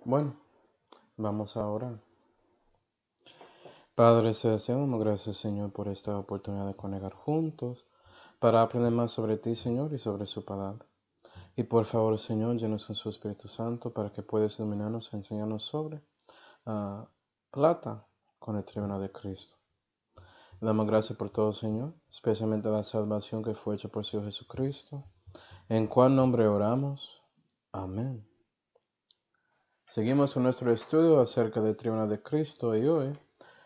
Bueno, vamos a orar. Padre Celestial, damos gracias, Señor, por esta oportunidad de conectar juntos para aprender más sobre ti, Señor, y sobre su palabra. Y por favor, Señor, llenos con su Espíritu Santo para que puedas iluminarnos y enseñarnos sobre plata con el tribunal de Cristo. Le damos gracias por todo, Señor, especialmente la salvación que fue hecha por su Hijo Jesucristo. En cuál nombre oramos. Amén. Seguimos con nuestro estudio acerca del tribunal de Cristo y hoy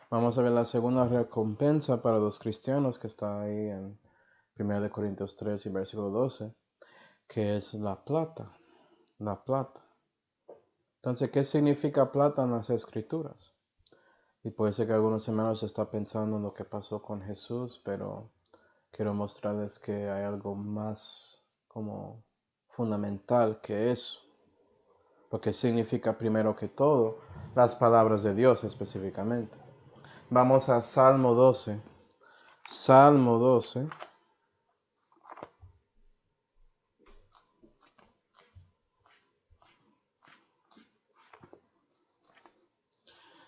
vamos a ver la segunda recompensa para los cristianos que está ahí en 1 Corintios 3 y versículo 12, que es la plata. La plata. Entonces, ¿qué significa plata en las Escrituras? Y puede ser que algunos hermanos están pensando en lo que pasó con Jesús, pero quiero mostrarles que hay algo más como fundamental que eso. Porque significa primero que todo las palabras de Dios específicamente. Vamos a Salmo 12. Salmo 12.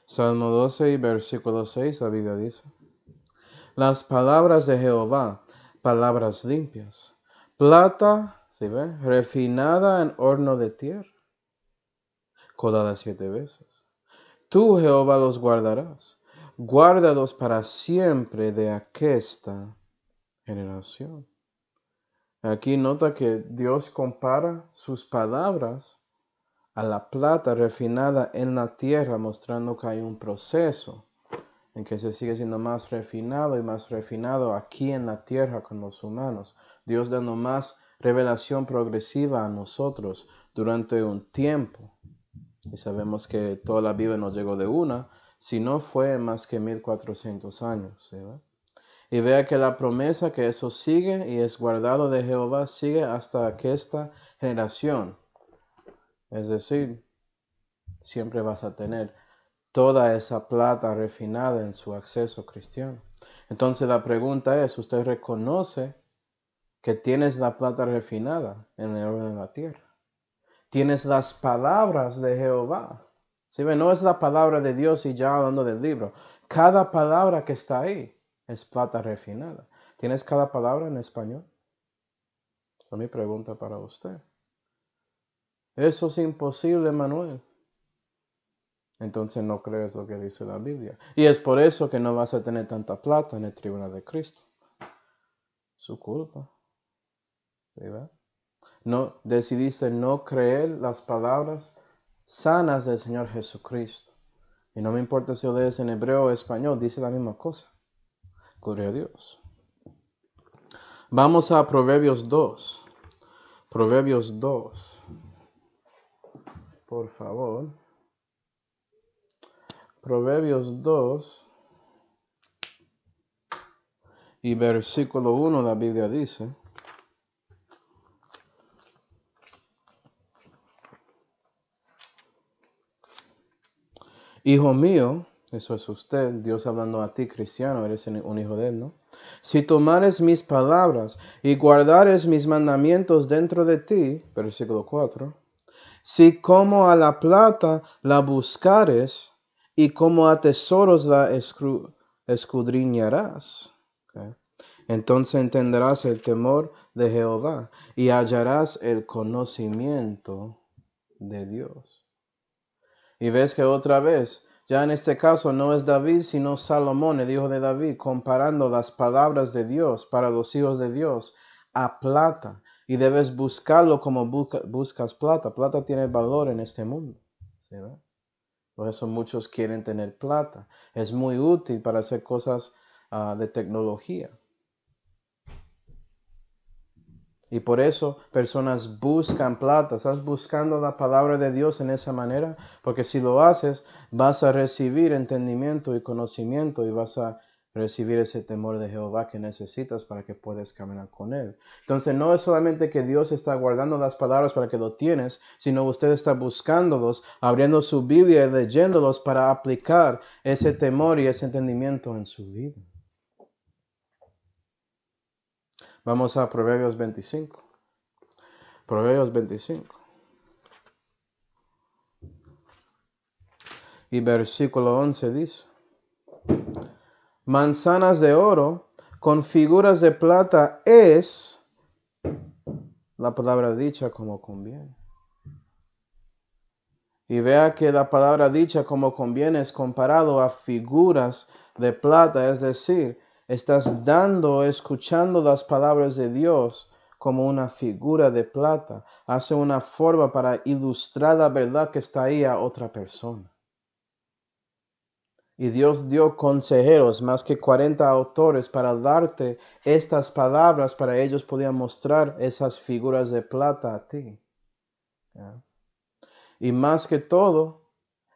Salmo 12 y versículo 6, la Biblia dice: Las palabras de Jehová, palabras limpias, plata, ¿sí ve? Refinada en horno de tierra, colada 7 veces. Tú, Jehová, los guardarás, guárdalos para siempre de aquesta generación. Aquí nota que Dios compara sus palabras a la plata refinada en la tierra, mostrando que hay un proceso en que se sigue siendo más refinado y más refinado aquí en la tierra con los humanos. Dios dando más revelación progresiva a nosotros durante un tiempo. Y sabemos que toda la Biblia no llegó de una, sino fue más que 1400 años. ¿Sí? Y vea que la promesa que eso sigue y es guardado de Jehová sigue hasta que esta generación. Es decir, siempre vas a tener toda esa plata refinada en su acceso cristiano. Entonces la pregunta es, ¿usted reconoce que tienes la plata refinada en el oro de la tierra? Tienes las palabras de Jehová. ¿Sí ve? No es la palabra de Dios y ya hablando del libro. Cada palabra que está ahí es plata refinada. ¿Tienes cada palabra en español? Esa es mi pregunta para usted. Eso es imposible, Manuel. Entonces no crees lo que dice la Biblia. Y es por eso que no vas a tener tanta plata en el tribunal de Cristo. Su culpa. ¿Sí, va? No, decidiste no creer las palabras sanas del Señor Jesucristo. Y no me importa si lo lees en hebreo o español, dice la misma cosa. Gloria a Dios. Vamos a Proverbios 2. Proverbios 2. Por favor. Proverbios 2 y versículo 1, la Biblia dice: Hijo mío, eso es usted, Dios hablando a ti, cristiano, eres un hijo de él, ¿no? Si tomares mis palabras y guardares mis mandamientos dentro de ti, versículo 4, si como a la plata la buscares y como a tesoros la escudriñarás, okay, entonces entenderás el temor de Jehová y hallarás el conocimiento de Dios. Y ves que otra vez, ya en este caso no es David, sino Salomón, el hijo de David, comparando las palabras de Dios para los hijos de Dios a plata. Y debes buscarlo como buscas plata. Plata tiene valor en este mundo. ¿Sí, no? Por eso muchos quieren tener plata. Es muy útil para hacer cosas de tecnología. Y por eso personas buscan plata. Estás buscando la palabra de Dios en esa manera, porque si lo haces, vas a recibir entendimiento y conocimiento y vas a recibir ese temor de Jehová que necesitas para que puedas caminar con Él. Entonces no es solamente que Dios está guardando las palabras para que lo tienes, sino usted está buscándolos, abriendo su Biblia y leyéndolos para aplicar ese temor y ese entendimiento en su vida. Vamos a Proverbios 25. Proverbios 25. y versículo 11 dice, manzanas de oro con figuras de plata es la palabra dicha como conviene. Y vea que la palabra dicha como conviene es comparado a figuras de plata, es decir, estás escuchando las palabras de Dios como una figura de plata. Hace una forma para ilustrar la verdad que está ahí a otra persona. Y Dios dio consejeros, más que 40 autores, para darte estas palabras, para ellos podían mostrar esas figuras de plata a ti. ¿Ya? Y más que todo,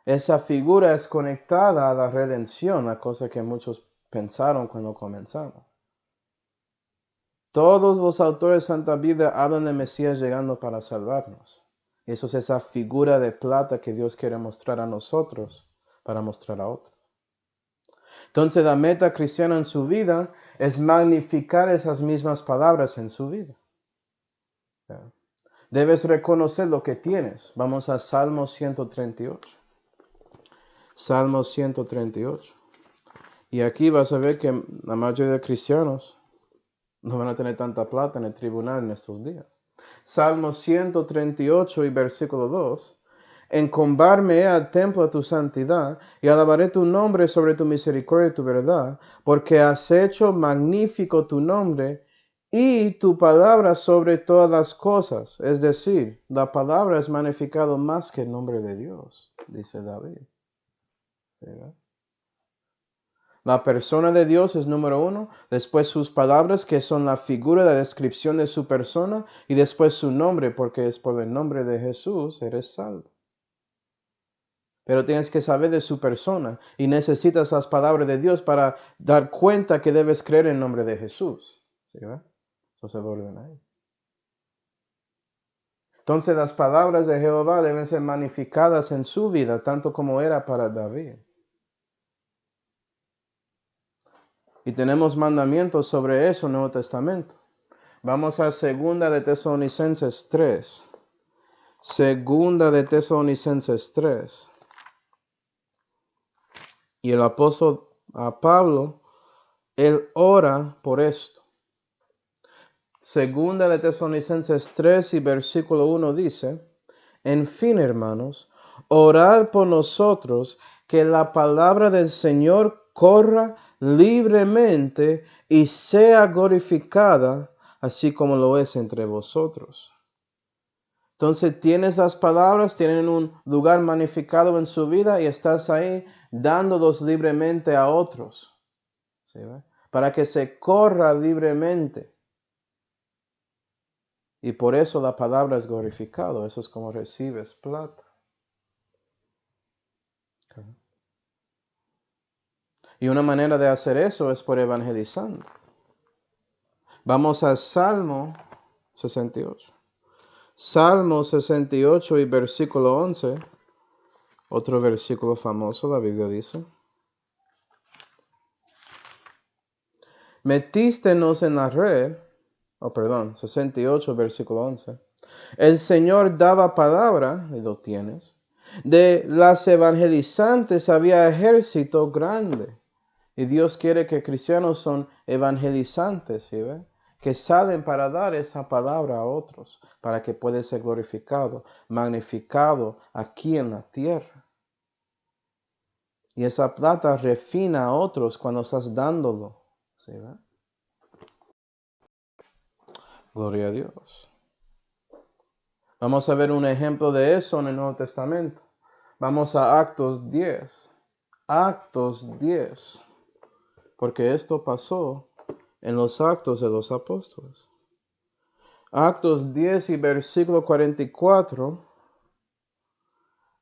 esa figura es conectada a la redención, la cosa que muchos pensaron cuando comenzamos. Todos los autores de Santa Biblia hablan de Mesías llegando para salvarnos. Y eso es esa figura de plata que Dios quiere mostrar a nosotros para mostrar a otros. Entonces la meta cristiana en su vida es magnificar esas mismas palabras en su vida. Debes reconocer lo que tienes. Vamos a Salmo 138. Salmo 138. Y aquí vas a ver que la mayoría de cristianos no van a tener tanta plata en el tribunal en estos días. Salmo 138 y versículo 2. Encomidarme al templo de tu santidad y alabaré tu nombre sobre tu misericordia y tu verdad, porque has hecho magnífico tu nombre y tu palabra sobre todas las cosas. Es decir, la palabra es magnificado más que el nombre de Dios, dice David. ¿Verdad? La persona de Dios es número uno, después sus palabras que son la figura, la descripción de su persona y después su nombre, porque es por el nombre de Jesús eres salvo. Pero tienes que saber de su persona y necesitas las palabras de Dios para dar cuenta que debes creer en el nombre de Jesús. ¿Sí, verdad? Eso se lo ordena ahí. Entonces las palabras de Jehová deben ser magnificadas en su vida, tanto como era para David. Y tenemos mandamientos sobre eso en el Nuevo Testamento. Vamos a 2 de Tesalonicenses 3. 2 de Tesalonicenses 3. Y el apóstol Pablo, él ora por esto. 2 de Tesalonicenses 3 y versículo 1 dice, en fin, hermanos, orad por nosotros que la palabra del Señor corra libremente y sea glorificada, así como lo es entre vosotros. Entonces tienes las palabras, tienen un lugar magnificado en su vida y estás ahí dándolos libremente a otros. ¿Sí, para que se corra libremente. Y por eso la palabra es glorificado. Eso es como recibes plata. Okay. Y una manera de hacer eso es por evangelizando. Vamos a Salmo 68. Salmo 68 y versículo 11. Otro versículo famoso, la Biblia dice. Metístenos en la red. 68 versículo 11. El Señor daba palabra, y lo tienes. De las evangelizantes había ejército grande. Y Dios quiere que cristianos son evangelizantes, ¿sí ve? Que salen para dar esa palabra a otros, para que pueda ser glorificado, magnificado aquí en la tierra. Y esa plata refina a otros cuando estás dándolo, ¿sí ve? Gloria a Dios. Vamos a ver un ejemplo de eso en el Nuevo Testamento. Vamos a Actos 10. Actos 10. Porque esto pasó en los Actos de los Apóstoles. Actos 10 y versículo 44.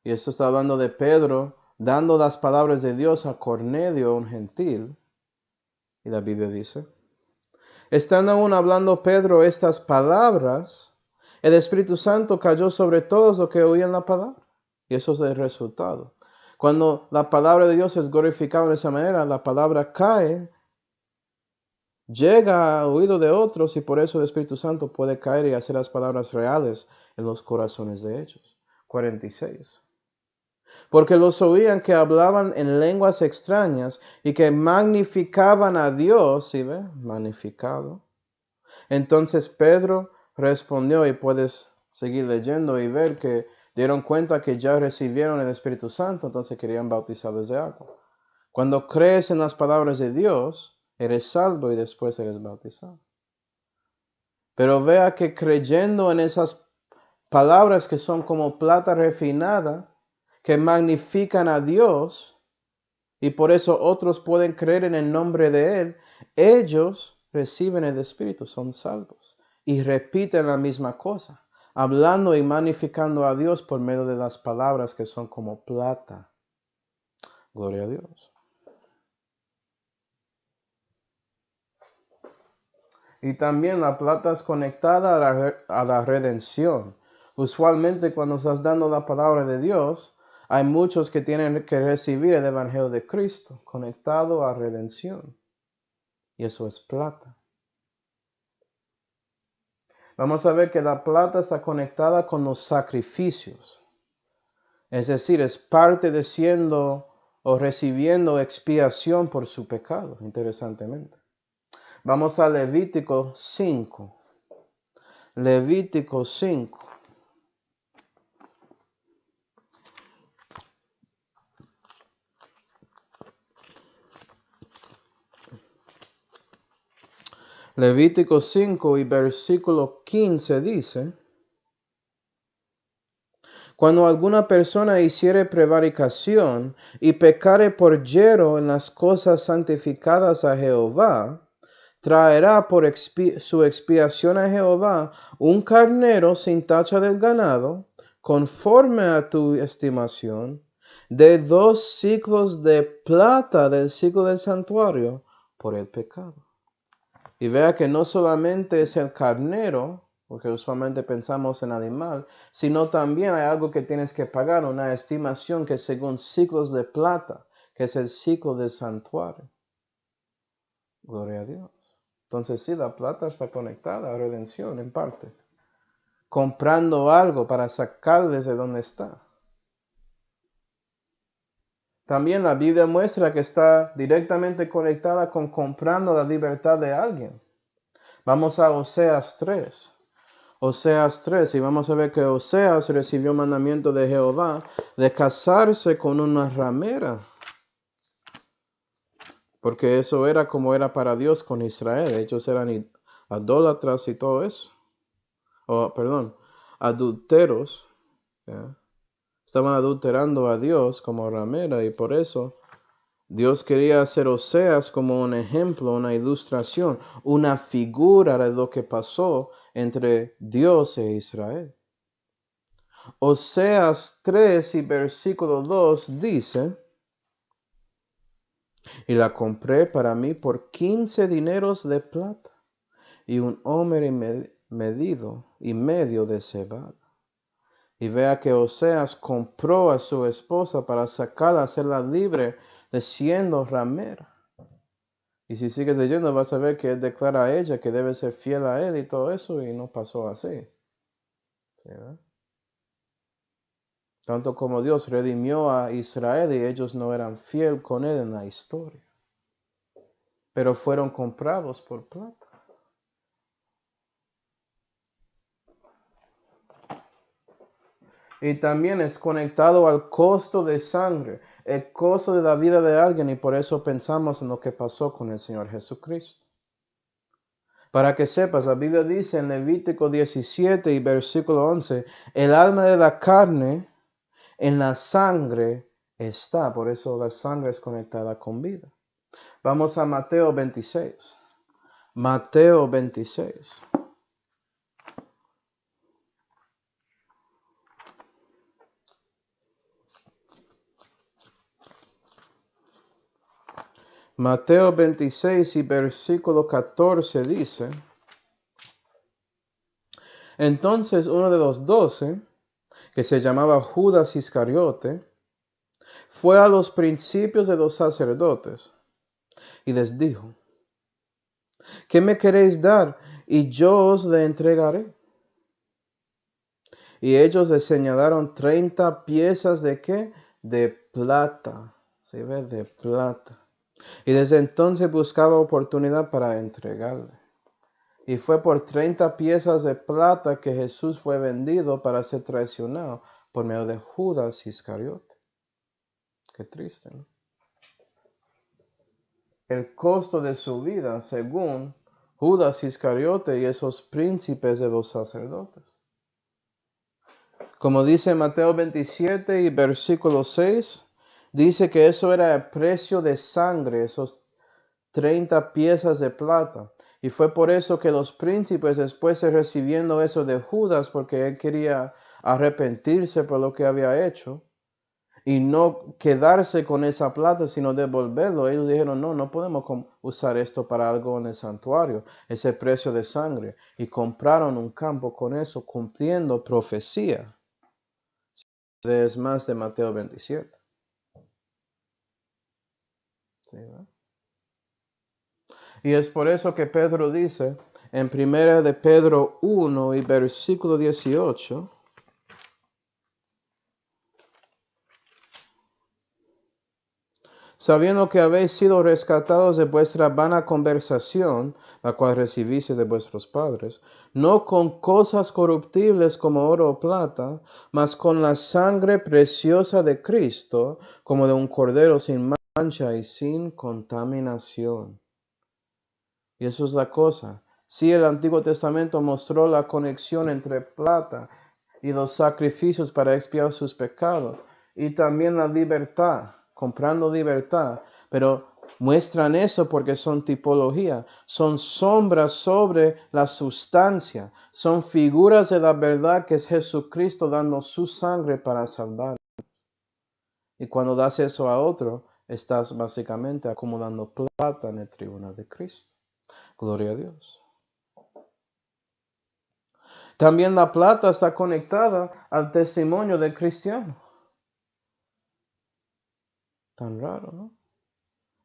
Y esto está hablando de Pedro dando las palabras de Dios a Cornelio, un gentil. Y la Biblia dice, estando aún hablando Pedro estas palabras, el Espíritu Santo cayó sobre todos los que oían la palabra. Y eso es el resultado. Cuando la palabra de Dios es glorificada de esa manera, la palabra cae, llega al oído de otros y por eso el Espíritu Santo puede caer y hacer las palabras reales en los corazones de ellos. 46. porque los oían que hablaban en lenguas extrañas y que magnificaban a Dios, ¿sí ve? Magnificado. Entonces Pedro respondió, y puedes seguir leyendo y ver que dieron cuenta que ya recibieron el Espíritu Santo, entonces querían bautizarlos de agua. Cuando crees en las palabras de Dios, eres salvo y después eres bautizado. Pero vea que creyendo en esas palabras que son como plata refinada, que magnifican a Dios, y por eso otros pueden creer en el nombre de Él, ellos reciben el Espíritu, son salvos. Y repiten la misma cosa, hablando y magnificando a Dios por medio de las palabras que son como plata. Gloria a Dios. Y también la plata es conectada a la redención. Usualmente cuando estás dando la palabra de Dios, hay muchos que tienen que recibir el Evangelio de Cristo, conectado a redención. Y eso es plata. Vamos a ver que la plata está conectada con los sacrificios. Es decir, es parte de siendo o recibiendo expiación por su pecado, interesantemente. Vamos a Levítico 5. Levítico 5. Levítico 5 y versículo 15 dice: Cuando alguna persona hiciere prevaricación y pecare por yerro en las cosas santificadas a Jehová, traerá por su expiación a Jehová un carnero sin tacha del ganado, conforme a tu estimación, de 2 siclos de plata del siclo del santuario, por el pecado. Y vea que no solamente es el carnero, porque usualmente pensamos en animal, sino también hay algo que tienes que pagar, una estimación que es según ciclos de plata, que es el ciclo del santuario. Gloria a Dios. Entonces sí, la plata está conectada a redención en parte. Comprando algo para sacarles de donde está. También la Biblia muestra que está directamente conectada con comprando la libertad de alguien. Vamos a Oseas 3. Oseas 3, y vamos a ver que Oseas recibió mandamiento de Jehová de casarse con una ramera. Porque eso era como era para Dios con Israel. Ellos eran idólatras y todo eso. Adúlteros. ¿Ya? Estaban adulterando a Dios como ramera, y por eso Dios quería hacer Oseas como un ejemplo, una ilustración, una figura de lo que pasó entre Dios e Israel. Oseas 3 y versículo 2 dice: Y la compré para mí por 15 dineros de plata y un hombre medido y medio de cebada. Y vea que Oseas compró a su esposa para sacarla, hacerla libre de siendo ramera. Y si sigues leyendo vas a ver que él declara a ella que debe ser fiel a él y todo eso, y no pasó así. ¿Sí, verdad? Tanto como Dios redimió a Israel y ellos no eran fieles con él en la historia. Pero fueron comprados por plata. Y también es conectado al costo de sangre, el costo de la vida de alguien, y por eso pensamos en lo que pasó con el Señor Jesucristo. Para que sepas, la Biblia dice en Levítico 17 y versículo 11, el alma de la carne en la sangre está, por eso la sangre es conectada con vida. Vamos a Mateo 26. Mateo 26. Mateo 26 y versículo 14 dice: Entonces uno de los 12, que se llamaba Judas Iscariote, fue a los principios de los sacerdotes y les dijo: ¿Qué me queréis dar? Y yo os le entregaré. Y ellos le señalaron 30 piezas de ¿qué? de plata. ¿Sí ve? De plata. Y desde entonces buscaba oportunidad para entregarle. Y fue por 30 piezas de plata que Jesús fue vendido para ser traicionado por medio de Judas Iscariote. Qué triste, ¿no? El costo de su vida, según Judas Iscariote y esos príncipes de los sacerdotes. Como dice Mateo 27 y versículo 6, dice que eso era el precio de sangre, esos 30 piezas de plata. Y fue por eso que los príncipes, después de recibiendo eso de Judas, porque él quería arrepentirse por lo que había hecho, y no quedarse con esa plata, sino devolverlo. Ellos dijeron, no podemos usar esto para algo en el santuario, ese precio de sangre. Y compraron un campo con eso, cumpliendo profecía. Es más de Mateo 27. ¿Sí, no? Y es por eso que Pedro dice, en 1 de Pedro 1 y versículo 18, sabiendo que habéis sido rescatados de vuestra vana conversación, la cual recibisteis de vuestros padres, no con cosas corruptibles como oro o plata, mas con la sangre preciosa de Cristo, como de un cordero sin mancha y sin contaminación. Y eso es la cosa. Sí, el Antiguo Testamento mostró la conexión entre plata y los sacrificios para expiar sus pecados, y también la libertad, comprando libertad, pero muestran eso porque son tipología, son sombras sobre la sustancia, son figuras de la verdad que es Jesucristo dando su sangre para salvar. Y cuando das eso a otro, estás básicamente acumulando plata en el tribunal de Cristo. Gloria a Dios. También la plata está conectada al testimonio del cristiano. Tan raro, ¿no?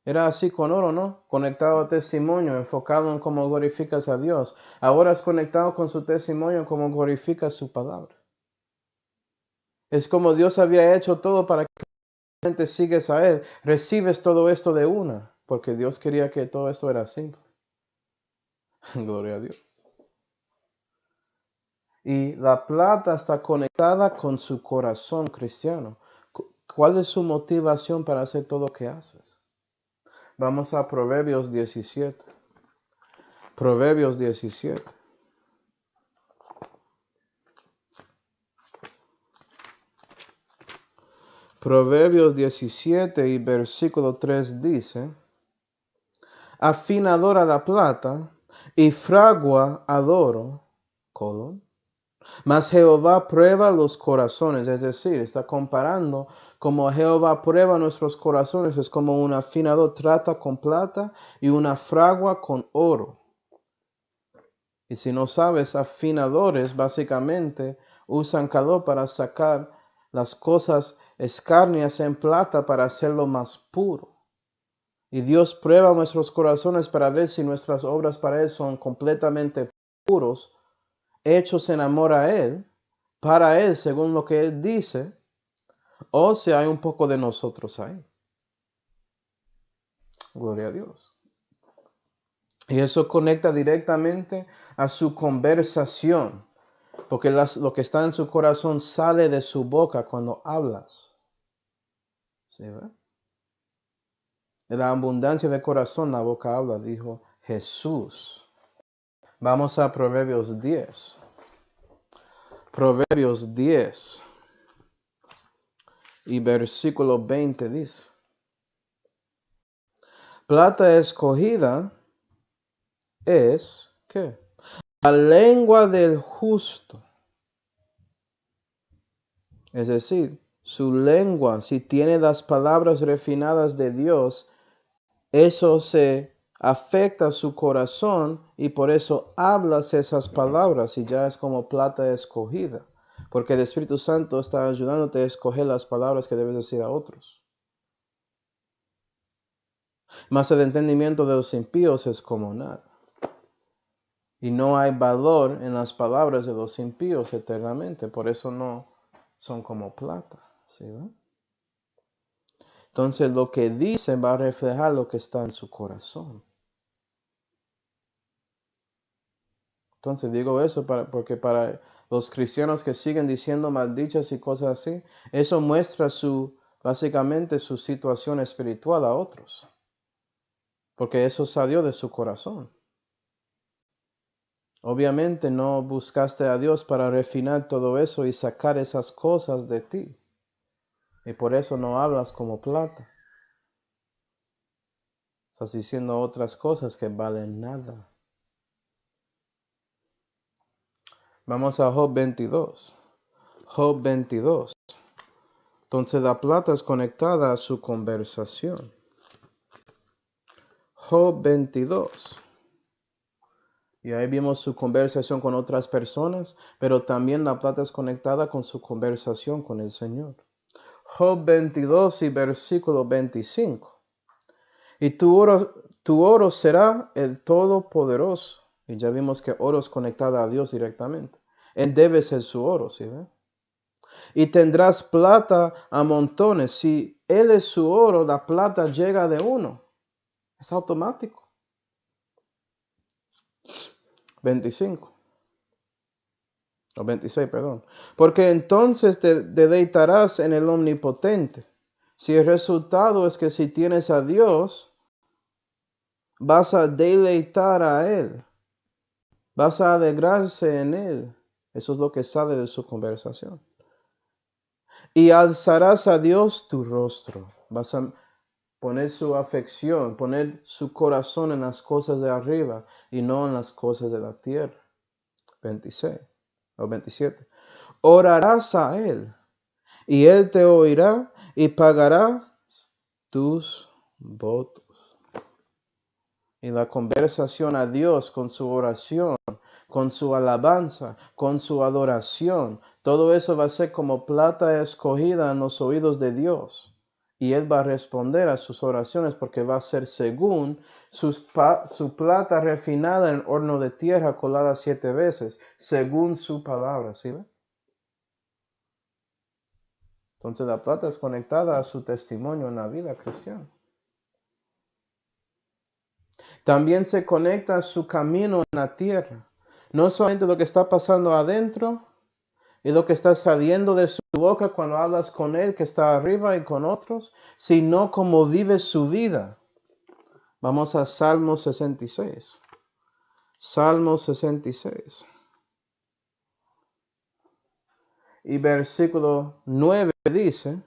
Era así con oro, ¿no? Conectado al testimonio, enfocado en cómo glorificas a Dios. Ahora es conectado con su testimonio, cómo glorificas su palabra. Es como Dios había hecho todo para que te sigues a Él. Recibes todo esto de una, porque Dios quería que todo esto era simple. Gloria a Dios. Y la plata está conectada con su corazón cristiano. ¿Cuál es su motivación para hacer todo lo que haces? Vamos a Proverbios 17. Proverbios 17. Proverbios 17 y versículo 3 dice, afinadora la plata y fragua al oro, colon, mas Jehová prueba los corazones, es decir, está comparando como Jehová prueba nuestros corazones, es como un afinador trata con plata y una fragua con oro. Y si no sabes, afinadores básicamente usan calor para sacar las cosas escarnias en plata para hacerlo más puro. Y Dios prueba nuestros corazones para ver si nuestras obras para Él son completamente puros, hechos en amor a Él, para Él, según lo que Él dice, o si hay un poco de nosotros ahí. Gloria a Dios. Y eso conecta directamente a su conversación, porque lo que está en su corazón sale de su boca cuando hablas. ¿Sí, ve? De la abundancia del corazón la boca habla, dijo Jesús. Vamos a Proverbios 10. Proverbios 10 y versículo 20 dice, plata escogida es, ¿qué? La lengua del justo. Es decir, su lengua, si tiene las palabras refinadas de Dios, eso se afecta a su corazón y por eso hablas esas palabras y ya es como plata escogida. Porque el Espíritu Santo está ayudándote a escoger las palabras que debes decir a otros. Mas el entendimiento de los impíos es como nada. Y no hay valor en las palabras de los impíos eternamente. Por eso no son como plata. ¿Sí, no? Entonces lo que dice va a reflejar lo que está en su corazón. Entonces digo eso porque para los cristianos que siguen diciendo maldichas y cosas así, eso muestra básicamente su situación espiritual a otros. Porque eso salió de su corazón. Obviamente no buscaste a Dios para refinar todo eso y sacar esas cosas de ti. Y por eso no hablas como plata. Estás diciendo otras cosas que valen nada. Vamos a Job 22. Job 22. Entonces la plata es conectada a su conversación. Job 22. Y ahí vimos su conversación con otras personas, pero también la plata es conectada con su conversación con el Señor. Job 22 y versículo 25. Y tu oro será el Todopoderoso. Y ya vimos que oro es conectada a Dios directamente. Él debe ser su oro, ¿sí ve? Y tendrás plata a montones. Si Él es su oro, la plata llega de uno. Es automático. 25. O 26, perdón. Porque entonces te deleitarás en el Omnipotente. Si el resultado es que si tienes a Dios, vas a deleitar a Él. Vas a alegrarse en Él. Eso es lo que sale de su conversación. Y alzarás a Dios tu rostro. Vas a poner su afección, poner su corazón en las cosas de arriba y no en las cosas de la tierra. 26 o 27. Orarás a Él y Él te oirá y pagará tus votos. Y la conversación a Dios con su oración, con su alabanza, con su adoración, todo eso va a ser como plata escogida en los oídos de Dios. Y Él va a responder a sus oraciones porque va a ser según su plata refinada en horno de tierra colada 7 veces, según su palabra, ¿sí ve? Entonces la plata es conectada a su testimonio en la vida cristiana. También se conecta a su camino en la tierra. No solamente lo que está pasando adentro y lo que está saliendo de su boca cuando hablas con Él que está arriba y con otros, sino cómo vive su vida. Vamos a Salmo 66. Salmo 66. Y versículo 9 dice,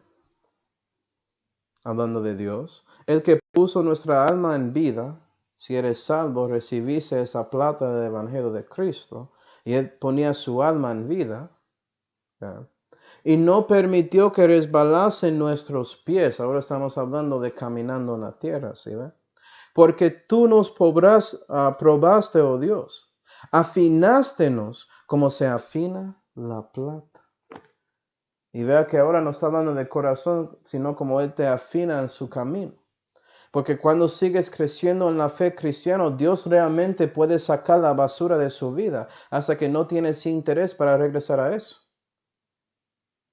hablando de Dios, el que puso nuestra alma en vida, si eres salvo, recibiste esa plata del Evangelio de Cristo, y Él ponía su alma en vida, ¿ya? Y no permitió que resbalasen nuestros pies. Ahora estamos hablando de caminando en la tierra, ¿sí ve? Porque tú nos probaste, oh Dios, afinástenos como se afina la plata. Y vea que ahora no está hablando de corazón, sino como Él te afina en su camino. Porque cuando sigues creciendo en la fe cristiana, Dios realmente puede sacar la basura de su vida hasta que no tienes interés para regresar a eso.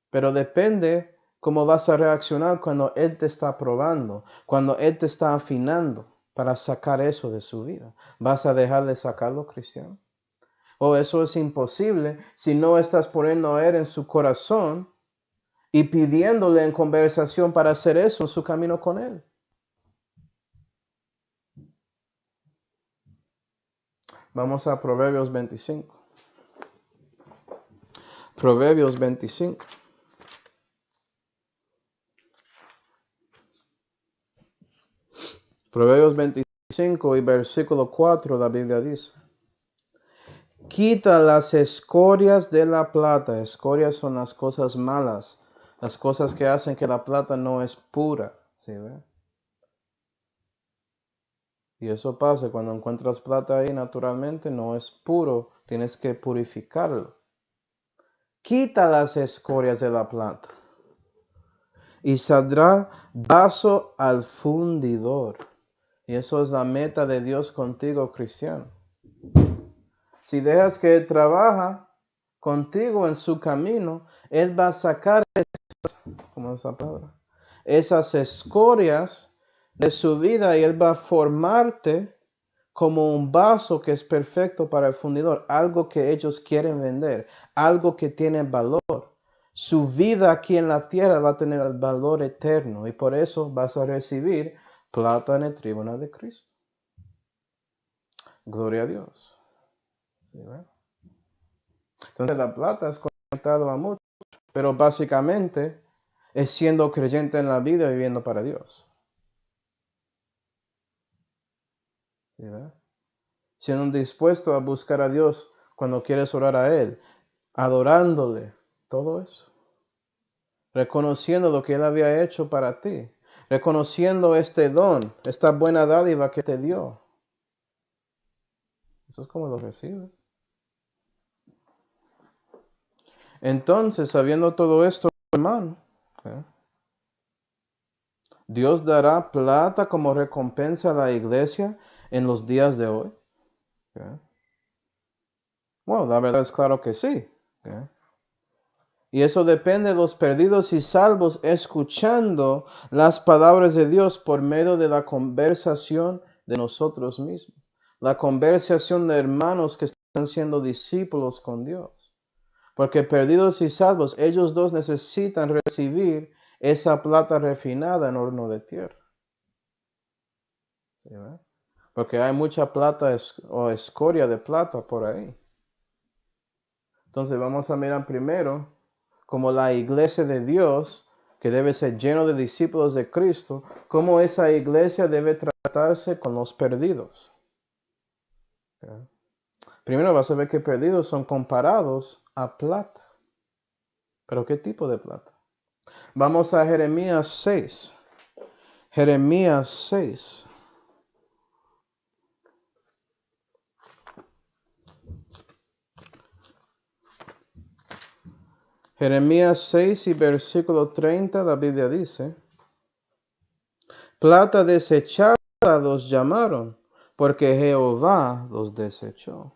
Pero depende cómo vas a reaccionar cuando Él te está probando, cuando Él te está afinando para sacar eso de su vida. ¿Vas a dejar de sacarlo, cristiano? O eso es imposible si no estás poniendo a Él en su corazón y pidiéndole en conversación para hacer eso en su camino con Él. Vamos a Proverbios 25. Proverbios 25. Proverbios 25 y versículo 4, la Biblia dice: quita las escorias de la plata. Escorias son las cosas malas, las cosas que hacen que la plata no es pura. ¿Sí ve? Y eso pasa cuando encuentras plata ahí naturalmente, no es puro, tienes que purificarlo. Quita las escorias de la plata y saldrá vaso al fundidor. Y eso es la meta de Dios contigo, cristiano. Si dejas que Él trabaja contigo en su camino, Él va a sacar, como esa palabra, esas escorias de su vida y Él va a formarte como un vaso que es perfecto para el fundidor, algo que ellos quieren vender, algo que tiene valor. Su vida aquí en la tierra va a tener el valor eterno y por eso vas a recibir plata en el tribunal de Cristo. Gloria a Dios. ¿Sí, verdad? Entonces la plata es conectado a mucho, pero básicamente es siendo creyente en la vida y viviendo para Dios. ¿Sí, verdad? Siendo dispuesto a buscar a Dios cuando quieres orar a Él, adorándole, todo eso. Reconociendo lo que Él había hecho para ti, reconociendo este don, esta buena dádiva que te dio. Eso es como lo recibes. Entonces, sabiendo todo esto, hermano, Dios dará plata como recompensa a la iglesia en los días de hoy. Bueno, la verdad es claro que sí. Y eso depende de los perdidos y salvos escuchando las palabras de Dios por medio de la conversación de nosotros mismos. La conversación de hermanos que están siendo discípulos con Dios. Porque perdidos y salvos, ellos dos necesitan recibir esa plata refinada en horno de tierra. ¿Sí, verdad? Porque hay mucha plata o escoria de plata por ahí. Entonces vamos a mirar primero como la iglesia de Dios, que debe ser lleno de discípulos de Cristo, cómo esa iglesia debe tratarse con los perdidos. Primero vas a ver que perdidos son comparados a plata. ¿Pero qué tipo de plata? Vamos a Jeremías 6. Jeremías 6. Jeremías 6 y versículo 30, la Biblia dice: plata desechada los llamaron, porque Jehová los desechó.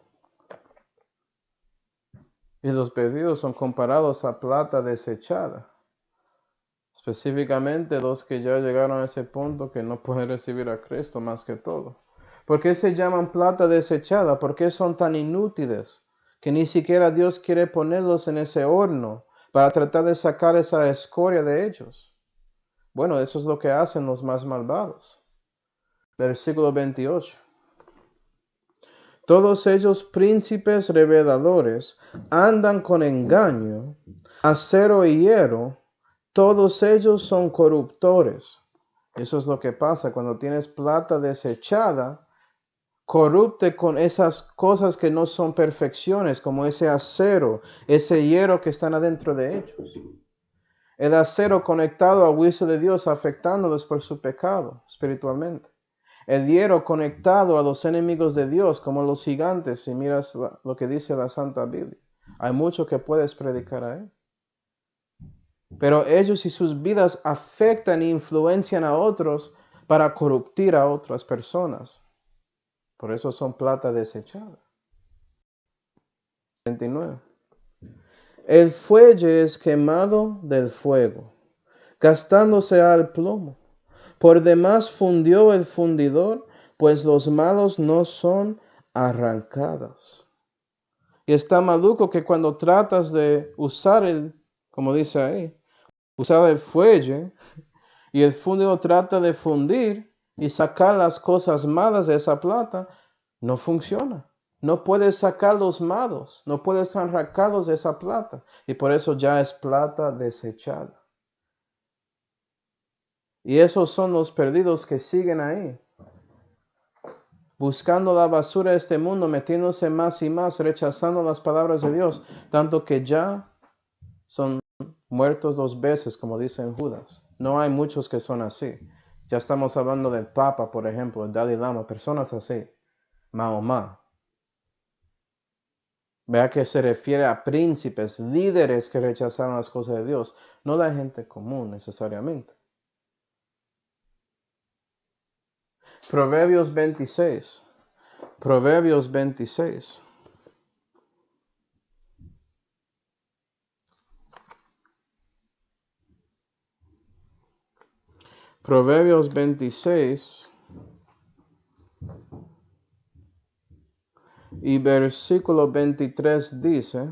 Y los perdidos son comparados a plata desechada. Específicamente los que ya llegaron a ese punto que no pueden recibir a Cristo más que todo. ¿Por qué se llaman plata desechada? ¿Por qué son tan inútiles que ni siquiera Dios quiere ponerlos en ese horno para tratar de sacar esa escoria de ellos? Bueno, eso es lo que hacen los más malvados. Versículo 28. Todos ellos príncipes reveladores andan con engaño, acero y hierro, todos ellos son corruptores. Eso es lo que pasa cuando tienes plata desechada, corrupte con esas cosas que no son perfecciones, como ese acero, ese hierro que están adentro de ellos. El acero conectado al juicio de Dios, afectándolos por su pecado espiritualmente. El hierro conectado a los enemigos de Dios, como los gigantes, si miras lo que dice la Santa Biblia. Hay mucho que puedes predicar ahí. Pero ellos y sus vidas afectan e influencian a otros para corruptir a otras personas. Por eso son plata desechada. 29. El fuelle es quemado del fuego, gastándose al plomo. Por demás fundió el fundidor, pues los malos no son arrancados. Y está maluco que cuando tratas de usar como dice ahí, usar el fuelle, y el fundidor trata de fundir y sacar las cosas malas de esa plata, no funciona. No puedes sacar los malos, no puedes arrancarlos de esa plata. Y por eso ya es plata desechada. Y esos son los perdidos que siguen ahí, buscando la basura de este mundo, metiéndose más y más, rechazando las palabras de Dios, tanto que ya son muertos 2 veces, como dice en Judas. No hay muchos que son así. Ya estamos hablando del Papa, por ejemplo, el Dalai Lama, personas así, Mahoma. Vea que se refiere a príncipes, líderes que rechazaron las cosas de Dios, no la gente común necesariamente. Proverbios 26. Proverbios 26. Proverbios 26 y versículo 23 dice: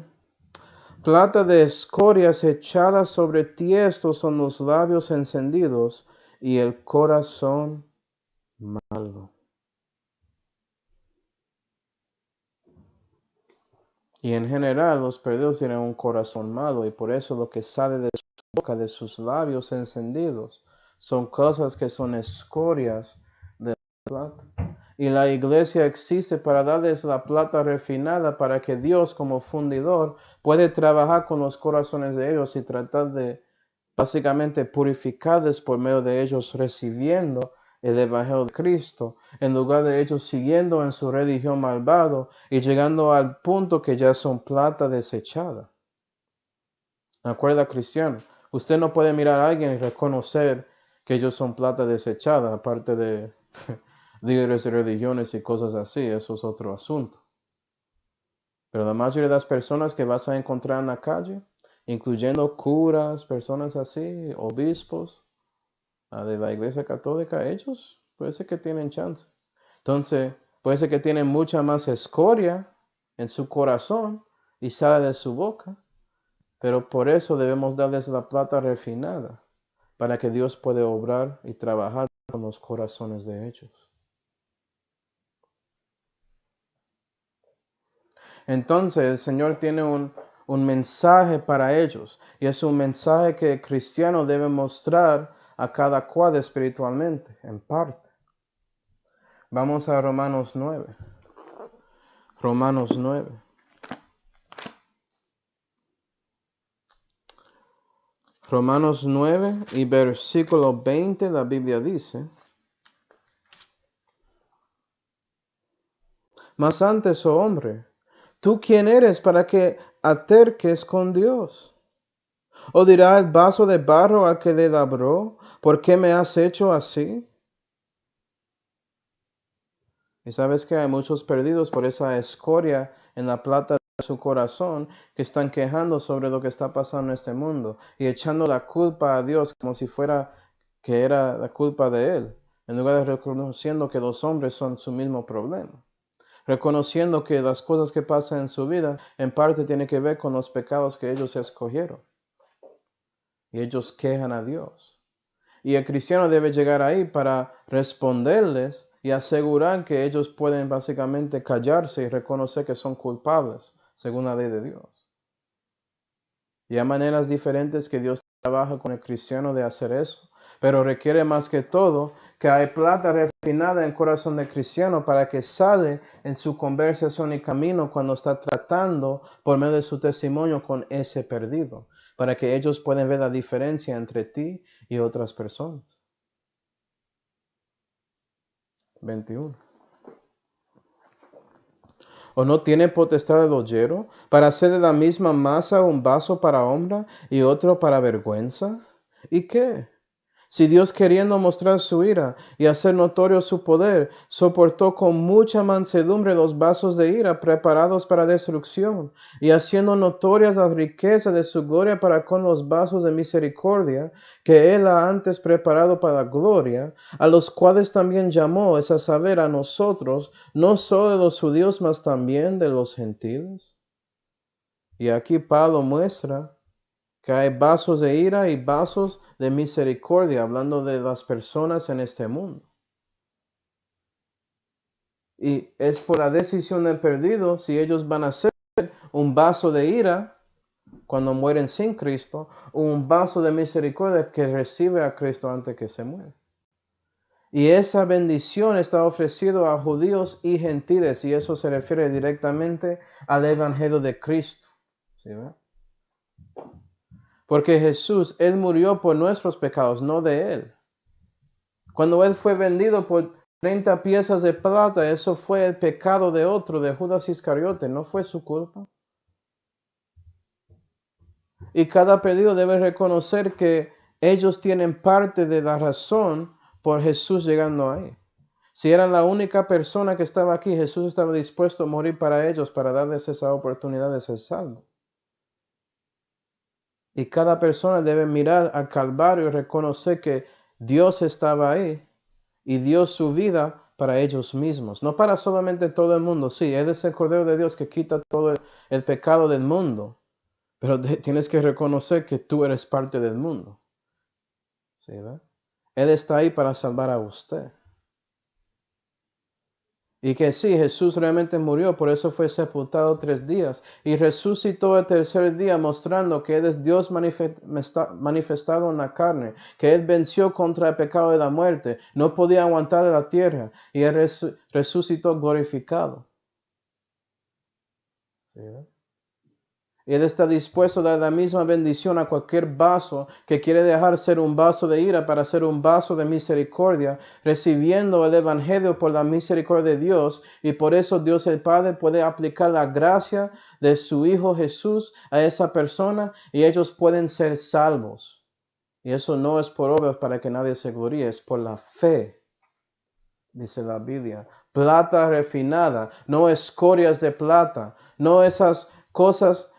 plata de escorias echada sobre tiesto son los labios encendidos y el corazón malo. Y en general los perdidos tienen un corazón malo, y por eso lo que sale de su boca, de sus labios encendidos, son cosas que son escorias de plata. Y la iglesia existe para darles la plata refinada, para que Dios, como fundidor, puede trabajar con los corazones de ellos y tratar de básicamente purificarles por medio de ellos recibiendo el Evangelio de Cristo, en lugar de ellos siguiendo en su religión malvado y llegando al punto que ya son plata desechada. Acuerda, cristiano, usted no puede mirar a alguien y reconocer que ellos son plata desechada, aparte de líderes de religiones y cosas así. Eso es otro asunto. Pero la mayoría de las personas que vas a encontrar en la calle, incluyendo curas, personas así, obispos, de la iglesia católica, ellos puede ser que tienen chance. Entonces, puede ser que tienen mucha más escoria en su corazón y sale de su boca, pero por eso debemos darles la plata refinada, para que Dios pueda obrar y trabajar con los corazones de ellos. Entonces, el Señor tiene un mensaje para ellos, y es un mensaje que el cristiano debe mostrar a cada cual espiritualmente, en parte. Vamos a Romanos 9. Romanos 9. Romanos 9 y versículo 20, la Biblia dice: mas antes, oh hombre, ¿tú quién eres para que aterques con Dios? ¿O dirá el vaso de barro al que le labró, ¿por qué me has hecho así? Y sabes que hay muchos perdidos por esa escoria en la plata de su corazón, que están quejando sobre lo que está pasando en este mundo y echando la culpa a Dios como si fuera que era la culpa de Él, en lugar de reconociendo que los hombres son su mismo problema. Reconociendo que las cosas que pasan en su vida en parte tienen que ver con los pecados que ellos escogieron. Y ellos quejan a Dios. Y el cristiano debe llegar ahí para responderles y asegurar que ellos pueden básicamente callarse y reconocer que son culpables según la ley de Dios. Y hay maneras diferentes que Dios trabaja con el cristiano de hacer eso, pero requiere más que todo que hay plata refinada en el corazón del cristiano para que sale en su conversación y camino cuando está tratando por medio de su testimonio con ese perdido, para que ellos puedan ver la diferencia entre ti y otras personas. 21. ¿O no tiene potestad el ollero para hacer de la misma masa un vaso para honra y otro para vergüenza? ¿Y qué? Si Dios, queriendo mostrar su ira y hacer notorio su poder, soportó con mucha mansedumbre los vasos de ira preparados para destrucción, y haciendo notorias las riquezas de su gloria para con los vasos de misericordia, que Él ha antes preparado para gloria, a los cuales también llamó, es a saber, a nosotros, no solo de los judíos, mas también de los gentiles. Y aquí Pablo muestra que hay vasos de ira y vasos de misericordia, hablando de las personas en este mundo. Y es por la decisión del perdido si ellos van a ser un vaso de ira cuando mueren sin Cristo, o un vaso de misericordia que recibe a Cristo antes que se muera. Y esa bendición está ofrecida a judíos y gentiles, y eso se refiere directamente al Evangelio de Cristo. ¿Sí, verdad? Porque Jesús, Él murió por nuestros pecados, no de Él. Cuando Él fue vendido por 30 piezas de plata, eso fue el pecado de otro, de Judas Iscariote, no fue su culpa. Y cada perdido debe reconocer que ellos tienen parte de la razón por Jesús llegando ahí. Si eran la única persona que estaba aquí, Jesús estaba dispuesto a morir para ellos, para darles esa oportunidad de ser salvo. Y cada persona debe mirar al Calvario y reconocer que Dios estaba ahí y dio su vida para ellos mismos, no para solamente todo el mundo. Sí, Él es el Cordero de Dios que quita todo el pecado del mundo, pero tienes que reconocer que tú eres parte del mundo. ¿Sí, ¿verdad? Él está ahí para salvar a usted. Y que sí, Jesús realmente murió, por eso fue sepultado 3 días. Y resucitó el tercer día, mostrando que Él es Dios manifestado en la carne, que Él venció contra el pecado de la muerte, no podía aguantar la tierra, y Él resucitó glorificado. ¿Sí, ¿verdad? Él está dispuesto a dar la misma bendición a cualquier vaso que quiere dejar ser un vaso de ira para ser un vaso de misericordia, recibiendo el Evangelio por la misericordia de Dios. Y por eso Dios el Padre puede aplicar la gracia de su Hijo Jesús a esa persona y ellos pueden ser salvos. Y eso no es por obras para que nadie se gloríe, es por la fe, dice la Biblia. Plata refinada, no escorias de plata, no esas cosas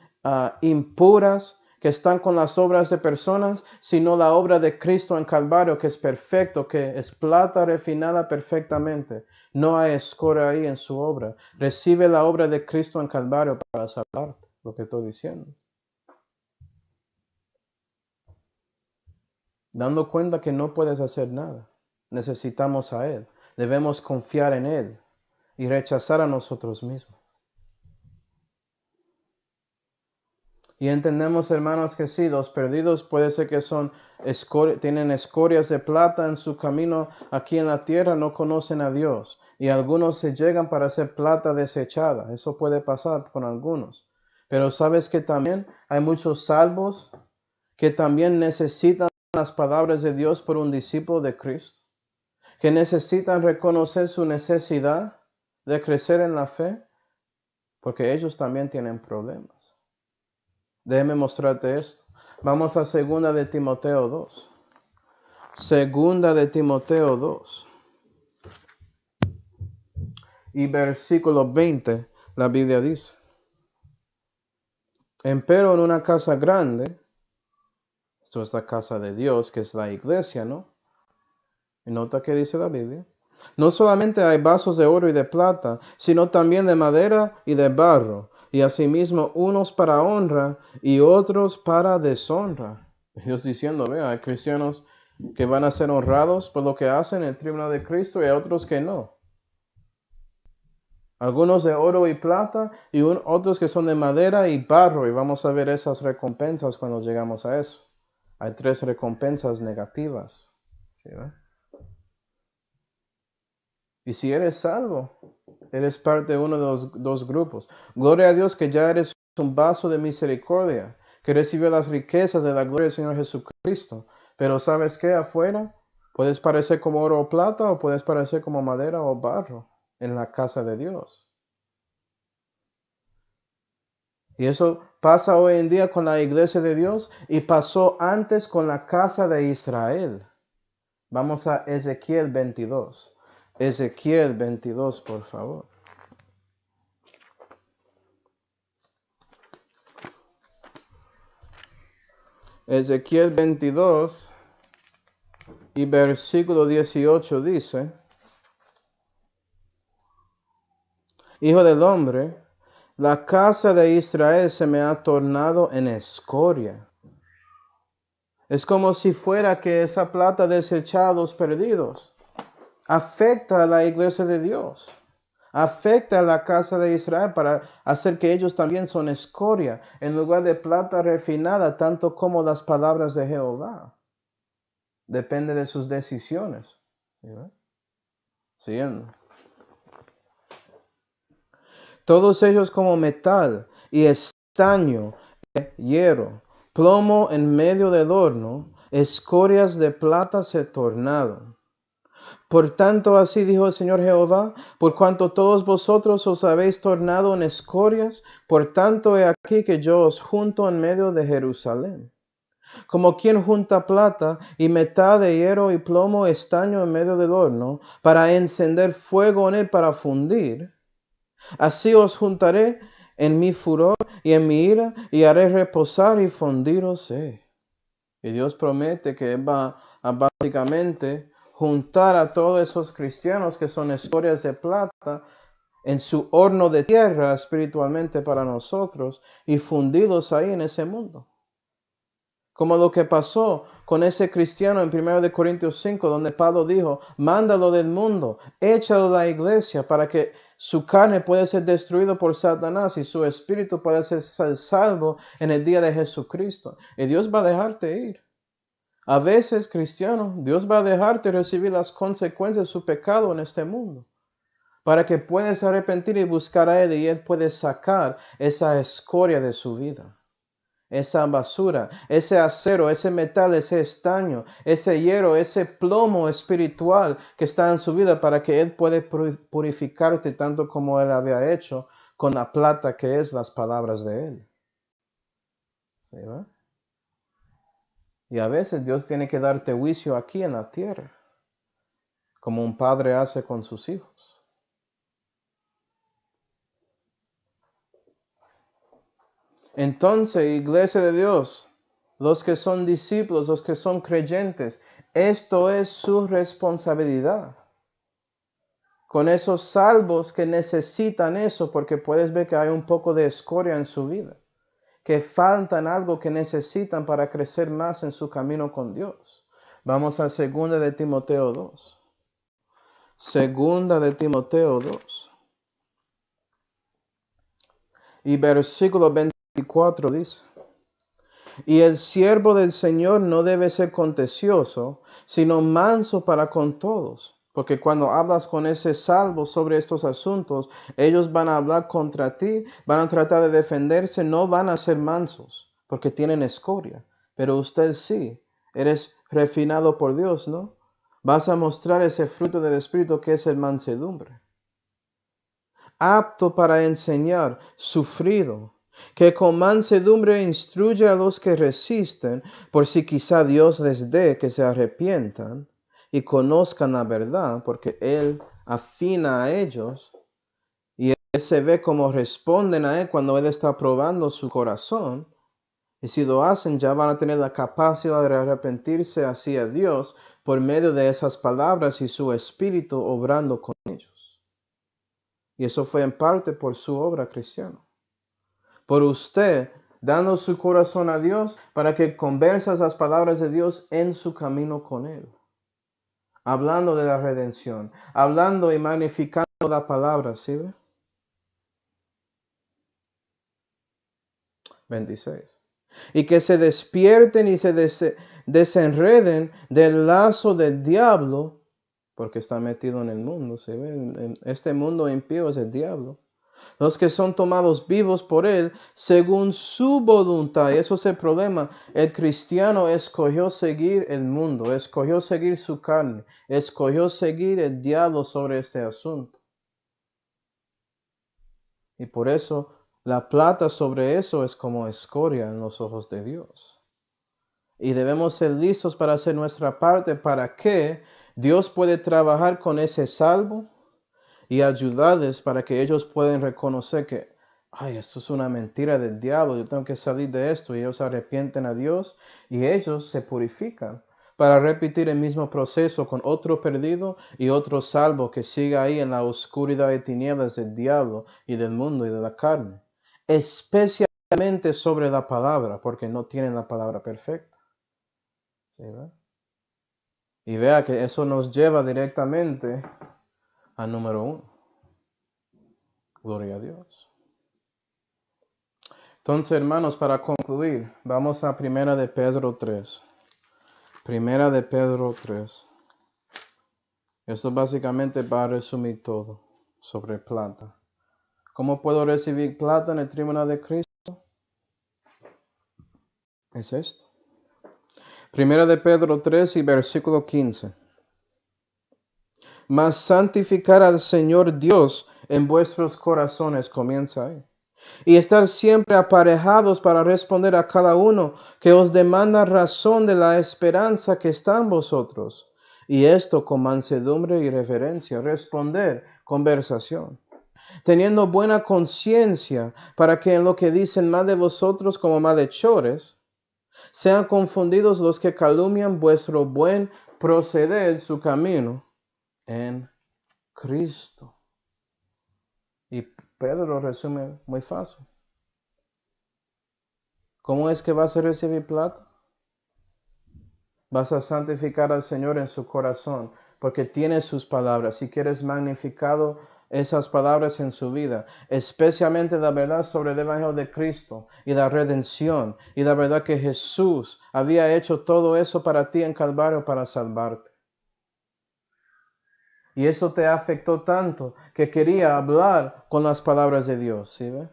impuras que están con las obras de personas, sino la obra de Cristo en Calvario, que es perfecto, que es plata refinada perfectamente. No hay escoria ahí en su obra. Recibe la obra de Cristo en Calvario para salvarte, lo que estoy diciendo. Dando cuenta que no puedes hacer nada. Necesitamos a Él. Debemos confiar en Él y rechazar a nosotros mismos. Y entendemos, hermanos, que sí, los perdidos puede ser que tienen escorias de plata en su camino aquí en la tierra, no conocen a Dios. Y algunos se llegan para hacer plata desechada. Eso puede pasar con algunos. Pero sabes que también hay muchos salvos que también necesitan las palabras de Dios por un discípulo de Cristo, que necesitan reconocer su necesidad de crecer en la fe, porque ellos también tienen problemas. Déjeme mostrarte esto. Vamos a 2 de Timoteo 2. 2 de Timoteo 2. Y versículo 20, la Biblia dice: empero en una casa grande, esto es la casa de Dios, que es la iglesia, ¿no? Y nota que dice la Biblia: no solamente hay vasos de oro y de plata, sino también de madera y de barro, y asimismo unos para honra y otros para deshonra. Dios diciendo, vea, hay cristianos que van a ser honrados por lo que hacen en el tribunal de Cristo y hay otros que no. Algunos de oro y plata y otros que son de madera y barro, y vamos a ver esas recompensas cuando llegamos a eso. Hay 3 recompensas negativas. ¿Sí, ve? Y si eres salvo, eres parte de uno de los 2 grupos. Gloria a Dios que ya eres un vaso de misericordia, que recibió las riquezas de la gloria del Señor Jesucristo. Pero ¿sabes qué? Afuera puedes parecer como oro o plata, o puedes parecer como madera o barro en la casa de Dios. Y eso pasa hoy en día con la iglesia de Dios y pasó antes con la casa de Israel. Vamos a Ezequiel 22. Ezequiel 22, por favor. Ezequiel 22 y versículo 18 dice: Hijo del hombre, la casa de Israel se me ha tornado en escoria. Es como si fuera que esa plata desechada a los perdidos afecta a la iglesia de Dios. Afecta a la casa de Israel para hacer que ellos también son escoria en lugar de plata refinada, tanto como las palabras de Jehová. Depende de sus decisiones. Siguiendo. Todos ellos como metal y estaño, hierro, plomo en medio del horno, escorias de plata se tornaron. Por tanto, así dijo el Señor Jehová: por cuanto todos vosotros os habéis tornado en escorias, por tanto he aquí que yo os junto en medio de Jerusalén. Como quien junta plata y metal de hierro y plomo, estaño en medio del horno, para encender fuego en él para fundir, así os juntaré en mi furor y en mi ira, y haré reposar y fundiros. Y Dios promete que Él va a básicamente juntar a todos esos cristianos que son escorias de plata en su horno de tierra espiritualmente para nosotros y fundidos ahí en ese mundo. Como lo que pasó con ese cristiano en 1 Corintios 5, donde Pablo dijo, mándalo del mundo, échalo de la iglesia para que su carne pueda ser destruida por Satanás y su espíritu pueda ser salvo en el día de Jesucristo. Y Dios va a dejarte ir. A veces, cristiano, Dios va a dejarte recibir las consecuencias de su pecado en este mundo, para que puedas arrepentir y buscar a Él y Él puede sacar esa escoria de su vida. Esa basura, ese acero, ese metal, ese estaño, ese hierro, ese plomo espiritual que está en su vida para que Él pueda purificarte tanto como Él había hecho con la plata que es las palabras de Él. ¿Sí, va? Y a veces Dios tiene que darte juicio aquí en la tierra, como un padre hace con sus hijos. Entonces, iglesia de Dios, los que son discípulos, los que son creyentes, esto es su responsabilidad. Con esos salvos que necesitan eso, porque puedes ver que hay un poco de escoria en su vida, que faltan algo que necesitan para crecer más en su camino con Dios. Vamos a 2 de Timoteo 2. 2 de Timoteo 2. Y versículo 24 dice, y el siervo del Señor no debe ser contencioso, sino manso para con todos. Porque cuando hablas con ese salvo sobre estos asuntos, ellos van a hablar contra ti, van a tratar de defenderse, no van a ser mansos, porque tienen escoria. Pero usted sí, eres refinado por Dios, ¿no? Vas a mostrar ese fruto del Espíritu que es el mansedumbre. Apto para enseñar, sufrido, que con mansedumbre instruye a los que resisten, por si quizá Dios les dé que se arrepientan y conozcan la verdad, porque Él afina a ellos y Él se ve cómo responden a Él cuando Él está probando su corazón. Y si lo hacen, ya van a tener la capacidad de arrepentirse hacia Dios por medio de esas palabras y su espíritu obrando con ellos. Y eso fue en parte por su obra cristiana. Por usted dando su corazón a Dios para que conversas las palabras de Dios en su camino con Él. Hablando de la redención, hablando y magnificando la palabra, ¿sí ve? 26. Y que se despierten y se desenreden del lazo del diablo, porque está metido en el mundo, ¿sí ve? En este mundo impío es el diablo. Los que son tomados vivos por Él según su voluntad. Y eso es el problema. El cristiano escogió seguir el mundo, escogió seguir su carne, escogió seguir el diablo sobre este asunto. Y por eso la plata sobre eso es como escoria en los ojos de Dios. Y debemos ser listos para hacer nuestra parte para que Dios puede trabajar con ese salvo y ayudarles para que ellos puedan reconocer que, ay, esto es una mentira del diablo, yo tengo que salir de esto, y ellos se arrepienten a Dios y ellos se purifican para repetir el mismo proceso con otro perdido y otro salvo que siga ahí en la oscuridad y tinieblas del diablo y del mundo y de la carne, especialmente sobre la palabra, porque no tienen la palabra perfecta. ¿Sí, verdad? Y vea que eso nos lleva directamente al número 1. Gloria a Dios. Entonces, hermanos, para concluir, vamos a 1 de Pedro 3. 1 de Pedro 3. Esto básicamente va a resumir todo sobre plata. ¿Cómo puedo recibir plata en el tribunal de Cristo? Es esto. 1 de Pedro 3 y versículo 15. Mas santificar al Señor Dios en vuestros corazones, comienza ahí. Y estar siempre aparejados para responder a cada uno que os demanda razón de la esperanza que está en vosotros. Y esto con mansedumbre y reverencia, responder, conversación. Teniendo buena conciencia para que en lo que dicen mal de vosotros como malhechores, Sean confundidos los que calumnian vuestro buen proceder, su camino en Cristo. Y Pedro lo resume muy fácil. ¿Cómo es que vas a recibir plata? Vas a santificar al Señor en su corazón, porque tiene sus palabras y quieres magnificado esas palabras en su vida, especialmente la verdad sobre el Evangelio de Cristo y la redención y la verdad que Jesús había hecho todo eso para ti en Calvario para salvarte. Y eso te afectó tanto que quería hablar con las palabras de Dios, ¿sí ve?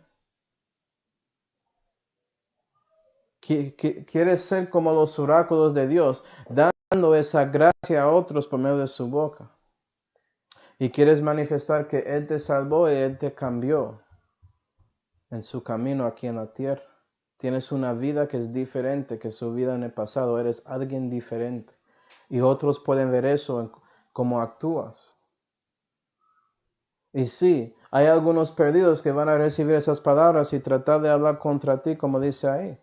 Quieres ser como los oráculos de Dios, dando esa gracia a otros por medio de su boca. Y quieres manifestar que Él te salvó y Él te cambió en su camino aquí en la tierra. Tienes una vida que es diferente que su vida en el pasado. Eres alguien diferente. Y otros pueden ver eso en cómo actúas. Y sí, hay algunos perdidos que van a recibir esas palabras y tratar de hablar contra ti, como dice ahí.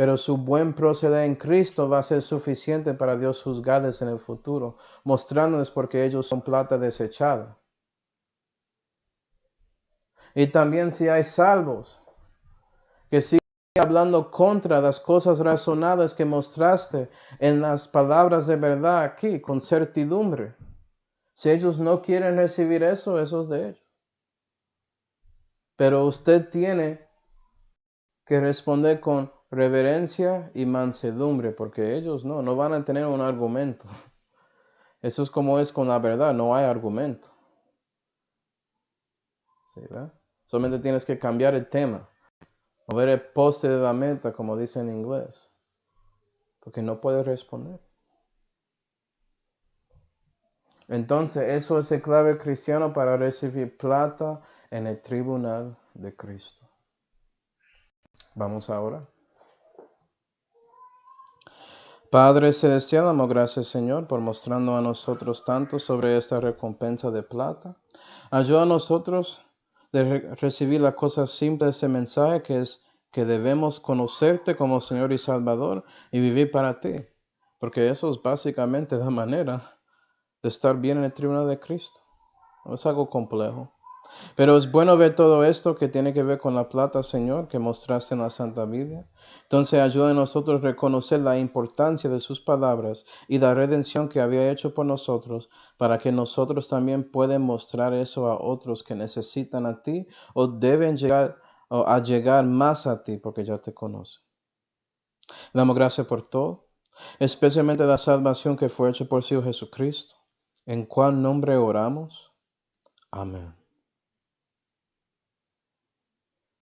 Pero su buen proceder en Cristo va a ser suficiente para Dios juzgarles en el futuro, mostrándoles porque ellos son plata desechada. Y también si hay salvos que siguen hablando contra las cosas razonables que mostraste en las palabras de verdad aquí, con certidumbre. Si ellos no quieren recibir eso, eso es de ellos. Pero usted tiene que responder con reverencia y mansedumbre, porque ellos no van a tener un argumento. Eso es como es con la verdad, no hay argumento. ¿Sí, verdad? Solamente tienes que cambiar el tema, mover el poste de la meta, como dice en inglés, porque no puedes responder. Entonces, eso es el clave cristiano para recibir plata en el tribunal de Cristo. Vamos ahora. Padre Celestial, damos gracias, Señor, por mostrando a nosotros tanto sobre esta recompensa de plata. Ayuda a nosotros de recibir la cosa simple de este mensaje, que es que debemos conocerte como Señor y Salvador y vivir para ti. Porque eso es básicamente la manera de estar bien en el tribunal de Cristo. No es algo complejo. Pero es bueno ver todo esto que tiene que ver con la plata, Señor, que mostraste en la Santa Biblia. Entonces ayuda a nosotros a reconocer la importancia de sus palabras y la redención que había hecho por nosotros, para que nosotros también podamos mostrar eso a otros que necesitan a ti o deben llegar a llegar más a ti porque ya te conocen. Le damos gracias por todo, especialmente la salvación que fue hecha por su Hijo Jesucristo, en cual nombre oramos. Amén.